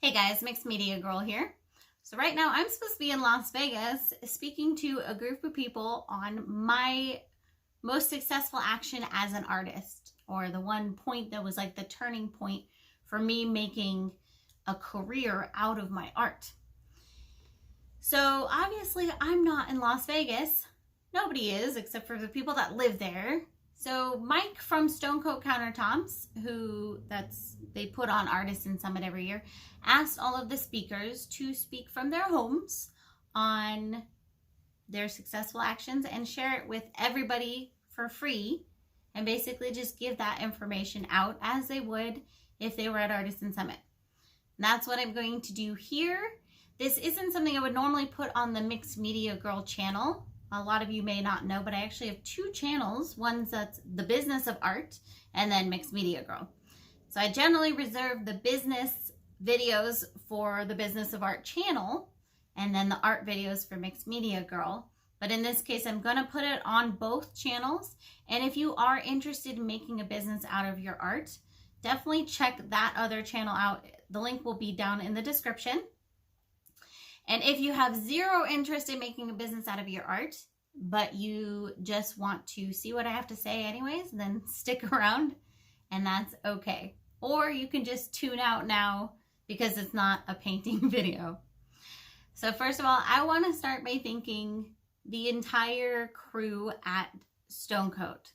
Hey guys, Mixed Media Girl here. So right now I'm supposed to be in Las Vegas speaking to a group of people on my most successful action as an artist, or the one point that was like the turning point for me making a career out of my art. So obviously I'm not in Las Vegas. Nobody is except for the people that live there. So Mike from Stone Coat Countertops, they put on Artisan Summit every year, asked all of the speakers to speak from their homes on their successful actions and share it with everybody for free, and basically just give that information out as they would if they were at Artisan Summit. And that's what I'm going to do here. This isn't something I would normally put on the Mixed Media Girl channel. A lot of you may not know, but I actually have two channels. One's that's the business of art, and then Mixed Media Girl. So I generally reserve the business videos for the business of art channel, and then the art videos for Mixed Media Girl. But in this case, I'm going to put it on both channels. And if you are interested in making a business out of your art, definitely check that other channel out. The link will be down in the description. And if you have zero interest in making a business out of your art, but you just want to see what I have to say anyways, then stick around, and that's okay. Or you can just tune out now because it's not a painting video. So first of all, I want to start by thanking the entire crew at Stone Coat.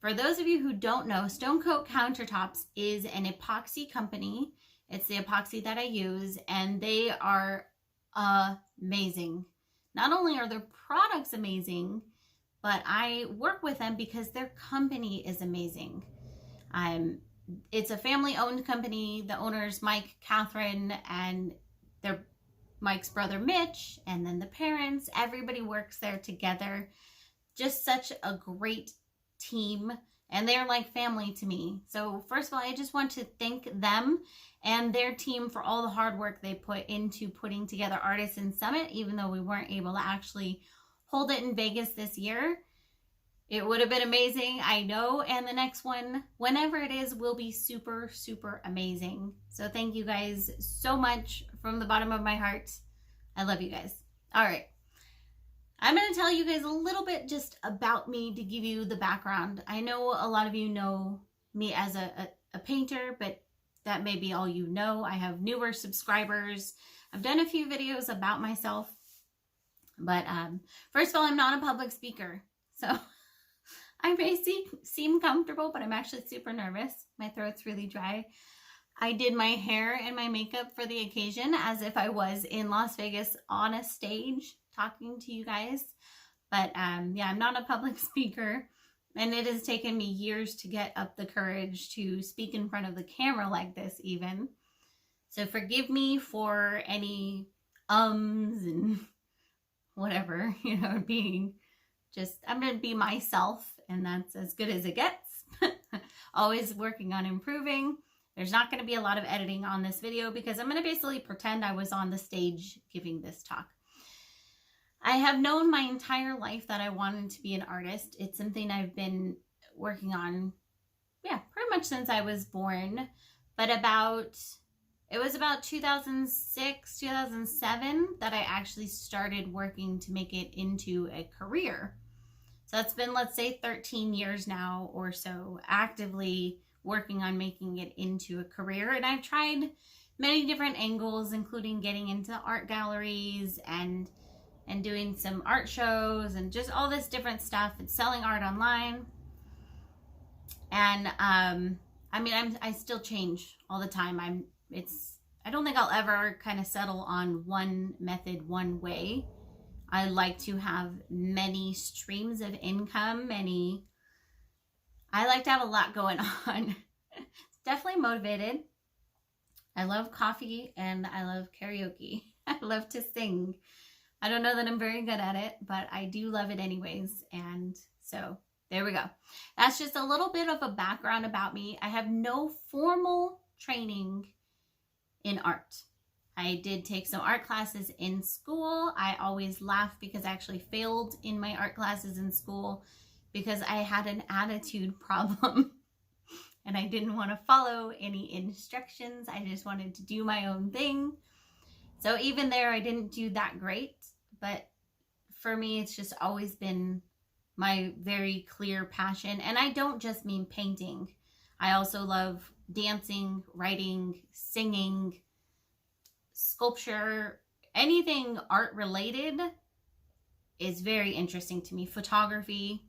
For those of you who don't know, Stone Coat Countertops is an epoxy company. It's the epoxy that I use, and they are amazing. Not only are their products amazing, but I work with them because their company is amazing. It's a family-owned company. The owners, Mike, Catherine, and their Mike's brother Mitch, and then the parents, everybody works there together. Just such a great team, and they're like family to me. So first of all, I just want to thank them and their team for all the hard work they put into putting together Artisan Summit, even though we weren't able to actually hold it in Vegas this year. It would have been amazing, I know, and the next one, whenever it is, will be super, super amazing. So thank you guys so much from the bottom of my heart. I love you guys. All right. I'm going to tell you guys a little bit just about me to give you the background. I know a lot of you know me as a painter, but that may be all you know. I have newer subscribers. I've done a few videos about myself, but first of all, I'm not a public speaker. So I may seem comfortable, but I'm actually super nervous. My throat's really dry. I did my hair and my makeup for the occasion as if I was in Las Vegas on a stage talking to you guys. But yeah, I'm not a public speaker, and it has taken me years to get up the courage to speak in front of the camera like this even. So forgive me for any ums and whatever, being just, I'm going to be myself, and that's as good as it gets. Always working on improving. There's not going to be a lot of editing on this video because I'm going to basically pretend I was on the stage giving this talk. I have known my entire life that I wanted to be an artist. It's something I've been working on, pretty much since I was born. But it was about 2006, 2007 that I actually started working to make it into a career. So it's been, let's say, 13 years now or so, actively working on making it into a career. And I've tried many different angles, including getting into art galleries and doing some art shows and just all this different stuff and selling art online. And I still change all the time. I don't think I'll ever kind of settle on one method, one way. I like to have many streams of income, I like to have a lot going on. Definitely motivated. I love coffee and I love karaoke. I love to sing. I don't know that I'm very good at it, but I do love it anyways. And so there we go. That's just a little bit of a background about me. I have no formal training in art. I did take some art classes in school. I always laugh because I actually failed in my art classes in school because I had an attitude problem. and I didn't want to follow any instructions. I just wanted to do my own thing. So even there, I didn't do that great. But for me, it's just always been my very clear passion. And I don't just mean painting. I also love dancing, writing, singing, sculpture, anything art related is very interesting to me. Photography.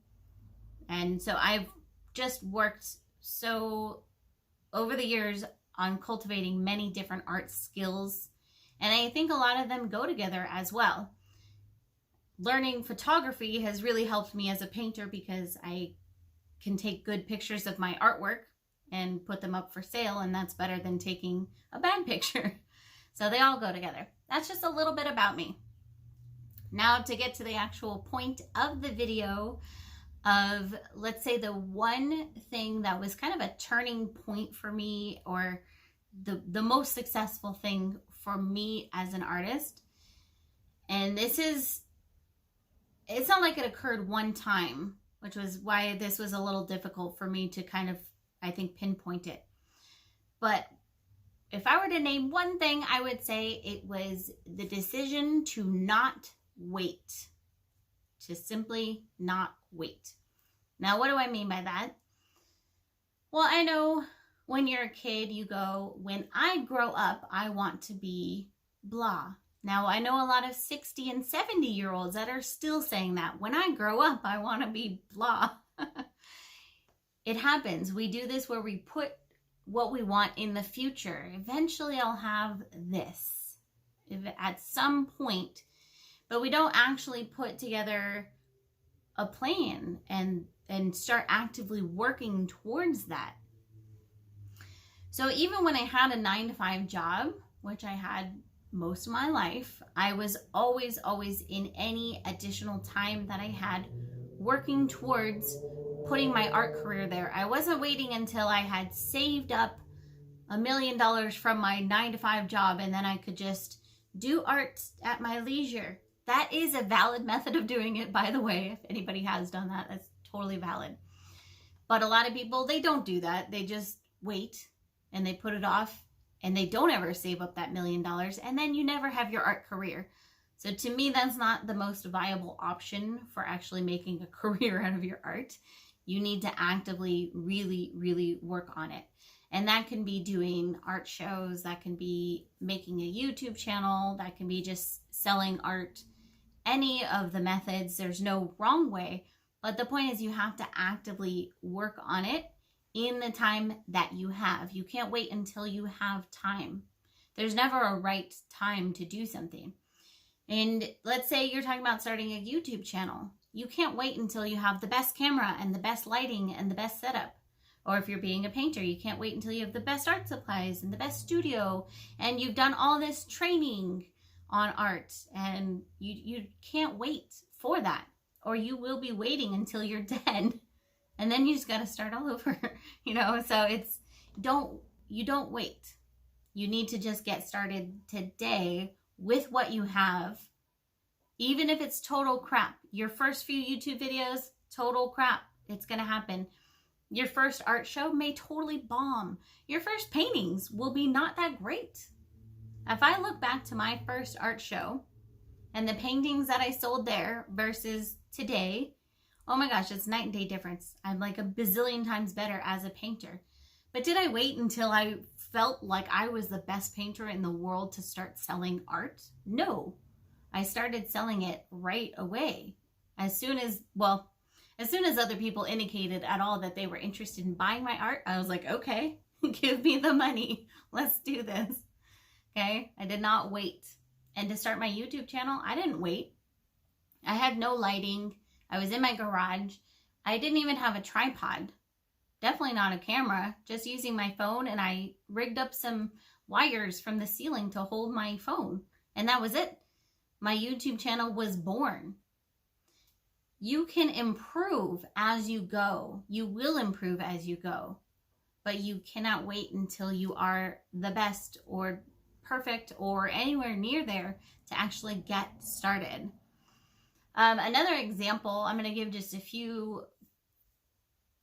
And so I've just worked so over the years on cultivating many different art skills. And I think a lot of them go together as well. Learning photography has really helped me as a painter because I can take good pictures of my artwork and put them up for sale, and that's better than taking a bad picture. So they all go together. That's just a little bit about me. Now to get to the actual point of the video of, let's say, the one thing that was kind of a turning point for me, or the most successful thing for me as an artist. And it's not like it occurred one time, which was why this was a little difficult for me to kind of, I think, pinpoint it. But if I were to name one thing, I would say it was the decision to not wait. To simply not wait. Now, what do I mean by that? Well, I know when you're a kid, you go, when I grow up, I want to be blah. Now, I know a lot of 60 and 70-year-olds that are still saying that. When I grow up, I want to be blah. It happens. We do this where we put what we want in the future. Eventually, I'll have this at some point. But we don't actually put together a plan and start actively working towards that. So even when I had a 9-to-5 job, which I had most of my life, I was always in any additional time that I had working towards putting my art career there. I wasn't waiting until I had saved up $1 million from my 9-to-5 job and then I could just do art at my leisure. That is a valid method of doing it, by the way. If anybody has done that, that's totally valid. But a lot of people, they don't do that. They just wait and they put it off and they don't ever save up that $1 million, and then you never have your art career. So to me, that's not the most viable option for actually making a career out of your art. You need to actively really work on it. And that can be doing art shows, that can be making a YouTube channel, that can be just selling art. Any of the methods, there's no wrong way, but the point is you have to actively work on it in the time that you have. You can't wait until you have time. There's never a right time to do something. And let's say you're talking about starting a YouTube channel. You can't wait until you have the best camera and the best lighting and the best setup. Or if you're being a painter, you can't wait until you have the best art supplies and the best studio and you've done all this training on art, and you can't wait for that, or you will be waiting until you're dead, and then you just got to start all over, so you don't wait. You need to just get started today with what you have, even if it's total crap. Your first few YouTube videos, total crap. It's going to happen. Your first art show may totally bomb. Your first paintings will be not that great. If I look back to my first art show and the paintings that I sold there versus today, oh my gosh, it's night and day difference. I'm like a bazillion times better as a painter. But did I wait until I felt like I was the best painter in the world to start selling art? No. I started selling it right away. As soon as other people indicated at all that they were interested in buying my art, I was like, okay, give me the money. Let's do this. Okay, I did not wait. And to start my YouTube channel, I didn't wait. I had no lighting. I was in my garage. I didn't even have a tripod. Definitely not a camera, just using my phone, and I rigged up some wires from the ceiling to hold my phone. And that was it. My YouTube channel was born. You can improve as you go. You will improve as you go. But you cannot wait until you are the best or perfect or anywhere near there to actually get started. Another example, I'm going to give just a few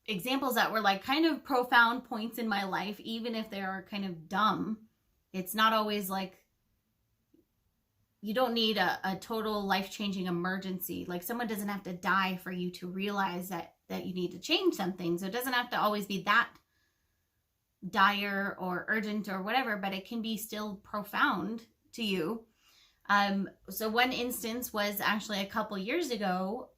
examples that were like kind of profound points in my life, even if they are kind of dumb. It's not always like, you don't need a total life-changing emergency. Like someone doesn't have to die for you to realize that you need to change something. So it doesn't have to always be that dire or urgent or whatever, but it can be still profound to you. So one instance was actually a couple years ago.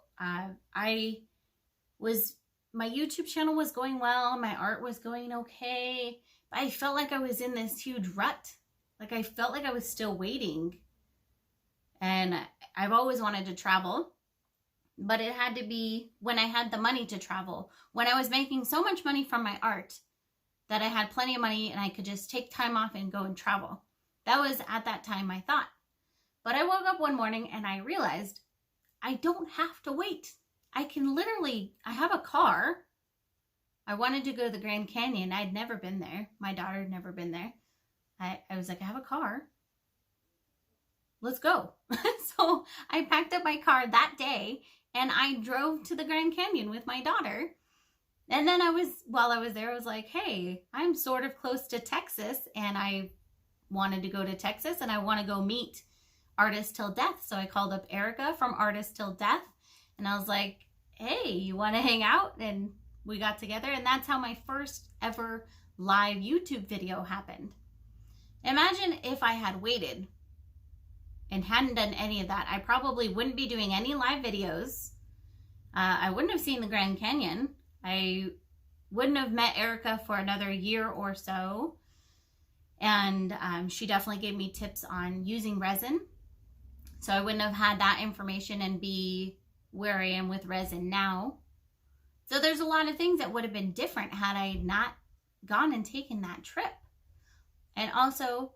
My YouTube channel was going well, my art was going okay, but I felt like I was in this huge rut. Like I felt like I was still waiting. And I've always wanted to travel, but it had to be when I had the money to travel, when I was making so much money from my art that I had plenty of money and I could just take time off and go and travel. That was at that time my thought. But I woke up one morning and I realized I don't have to wait. I have a car. I wanted to go to the Grand Canyon. I'd never been there. My daughter had never been there. I was like, I have a car. Let's go. So I packed up my car that day and I drove to the Grand Canyon with my daughter. And then while I was there, I was like, hey, I'm sort of close to Texas and I wanted to go to Texas and I want to go meet Artist Till Death. So I called up Erica from Artist Till Death and I was like, hey, you want to hang out? And we got together, and that's how my first ever live YouTube video happened. Imagine if I had waited and hadn't done any of that. I probably wouldn't be doing any live videos. I wouldn't have seen the Grand Canyon. I wouldn't have met Erica for another year or so. And she definitely gave me tips on using resin. So I wouldn't have had that information and be where I am with resin now. So there's a lot of things that would have been different had I not gone and taken that trip. And also,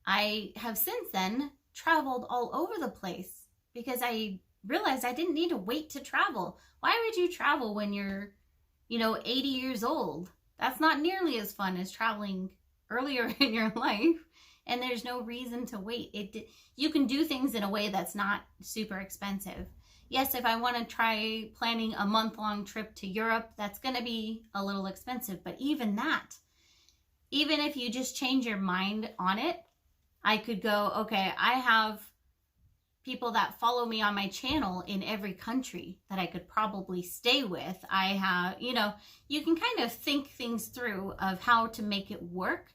I have since then traveled all over the place because I realized I didn't need to wait to travel. Why would you travel when you're, 80 years old? That's not nearly as fun as traveling earlier in your life. And there's no reason to wait. You can do things in a way that's not super expensive. Yes, if I want to try planning a month-long trip to Europe, that's going to be a little expensive. But even that, even if you just change your mind on it, I could go, okay, I have people that follow me on my channel in every country that I could probably stay with. I have, you can kind of think things through of how to make it work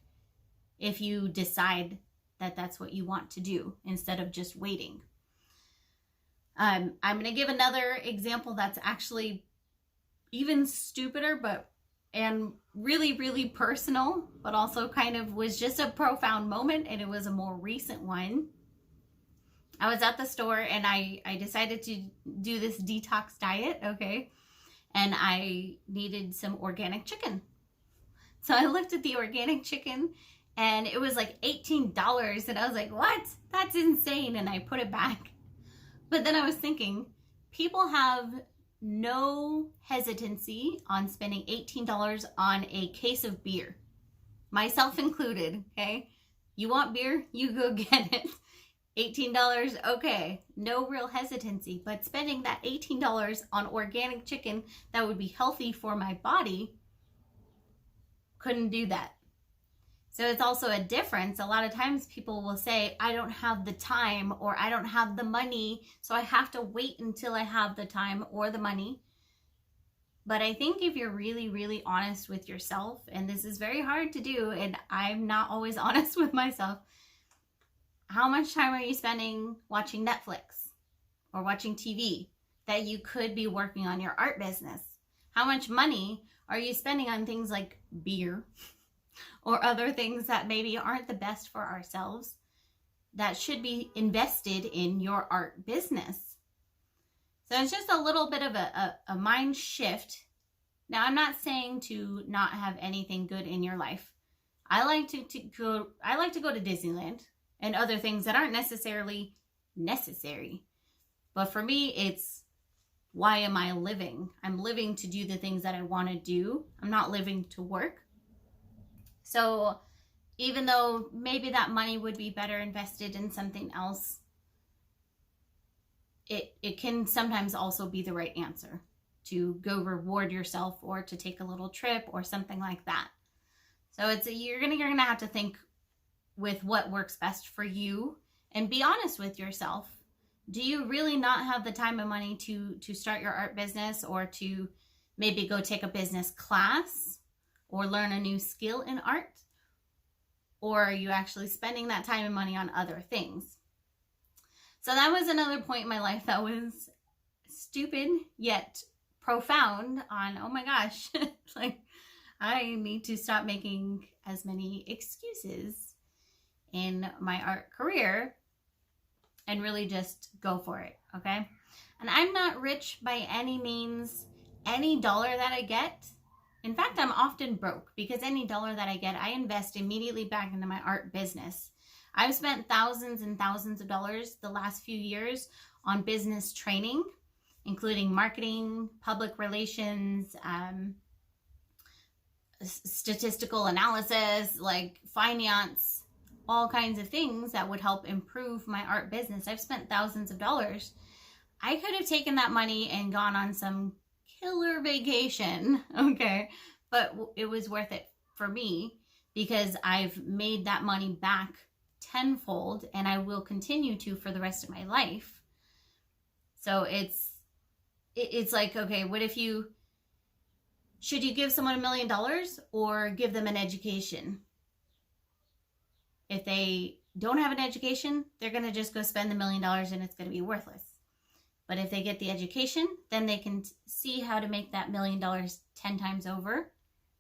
if you decide that that's what you want to do instead of just waiting. I'm going to give another example that's actually even stupider, and really, really personal, but also kind of was just a profound moment, and it was a more recent one. I was at the store and I decided to do this detox diet, okay? And I needed some organic chicken. So I looked at the organic chicken and it was like $18, and I was like, what? That's insane. And I put it back. But then I was thinking, people have no hesitancy on spending $18 on a case of beer, myself included, okay? You want beer? You go get it. $18, okay, no real hesitancy. But spending that $18 on organic chicken that would be healthy for my body, couldn't do that. So it's also a difference. A lot of times people will say, I don't have the time, or I don't have the money, so I have to wait until I have the time or the money. But I think if you're really, really honest with yourself, and this is very hard to do, and I'm not always honest with myself, how much time are you spending watching Netflix or watching TV that you could be working on your art business? How much money are you spending on things like beer or other things that maybe aren't the best for ourselves that should be invested in your art business? So it's just a little bit of a mind shift. Now, I'm not saying to not have anything good in your life. I like to go to Disneyland and other things that aren't necessarily necessary. But for me, it's, why am I living? I'm living to do the things that I want to do. I'm not living to work. So even though maybe that money would be better invested in something else, it can sometimes also be the right answer. to go reward yourself or to take a little trip or something like that. So you're gonna have to think with what works best for you and be honest with yourself. Do you really not have the time and money to start your art business, or to maybe go take a business class or learn a new skill in art? Or are you actually spending that time and money on other things? So that was another point in my life that was stupid yet profound on, oh my gosh, like I need to stop making as many excuses in my art career and really just go for it, okay? And I'm not rich by any means. Any dollar that I get, in fact, I'm often broke, because any dollar that I get, I invest immediately back into my art business. I've spent thousands and thousands of dollars the last few years on business training, including marketing, public relations, statistical analysis, like finance, all kinds of things that would help improve my art business. I've spent thousands of dollars. I could have taken that money and gone on some killer vacation, okay? But it was worth it for me because I've made that money back tenfold, and I will continue to for the rest of my life. So it's like, okay, should you give someone $1 million or give them an education? If they don't have an education, they're going to just go spend the $1 million and it's going to be worthless. But if they get the education, then they can see how to make that $1 million 10 times over,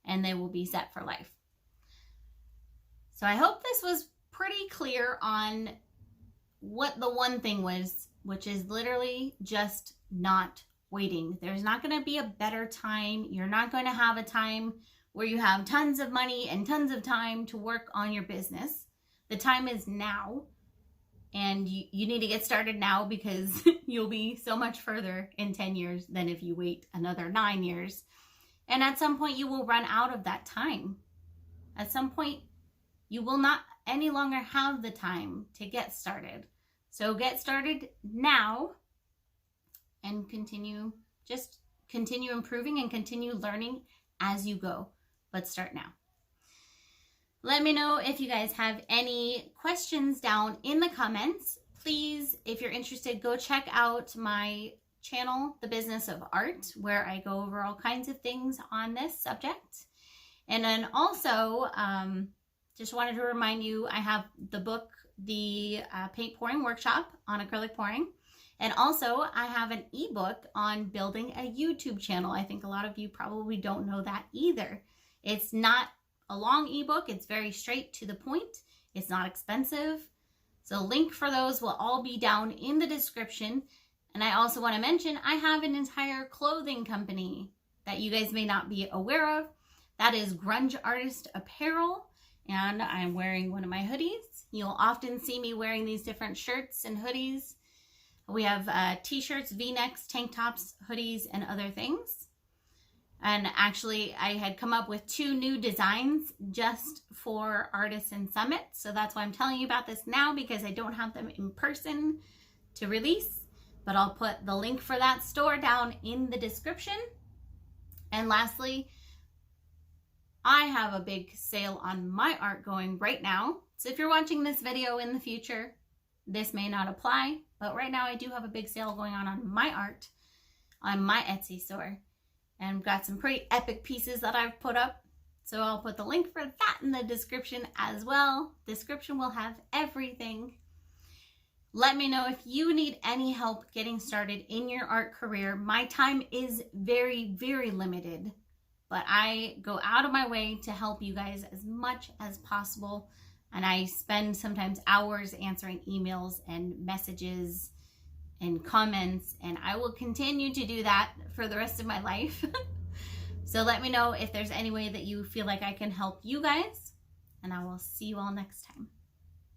and they will be set for life. So I hope this was pretty clear on what the one thing was, which is literally just not waiting. There's not going to be a better time. You're not going to have a time where you have tons of money and tons of time to work on your business. The time is now, and you need to get started now, because you'll be so much further in 10 years than if you wait another 9 years. And at some point you will run out of that time. At some point you will not any longer have the time to get started. So get started now and continue improving and continue learning as you go. But start now. Let me know if you guys have any questions down in the comments. Please, if you're interested, go check out my channel, The Business of Art, where I go over all kinds of things on this subject. And then also, just wanted to remind you, I have the book, The Paint Pouring Workshop on Acrylic Pouring. And also, I have an ebook on building a YouTube channel. I think a lot of you probably don't know that either. It's not a long ebook. It's very straight to the point. It's not expensive. So link for those will all be down in the description. And I also want to mention, I have an entire clothing company that you guys may not be aware of. That is Grunge Artist Apparel. And I'm wearing one of my hoodies. You'll often see me wearing these different shirts and hoodies. We have t-shirts, v-necks, tank tops, hoodies, and other things. And actually, I had come up with 2 new designs just for Artisan Summit. So that's why I'm telling you about this now, because I don't have them in person to release. But I'll put the link for that store down in the description. And lastly, I have a big sale on my art going right now. So if you're watching this video in the future, this may not apply. But right now I do have a big sale going on my art on my Etsy store. And I've got some pretty epic pieces that I've put up. So I'll put the link for that in the description as well. Description will have everything. Let me know if you need any help getting started in your art career. My time is very, very limited, but I go out of my way to help you guys as much as possible. And I spend sometimes hours answering emails and messages and comments, and I will continue to do that for the rest of my life. So let me know if there's any way that you feel like I can help you guys, and I will see you all next time.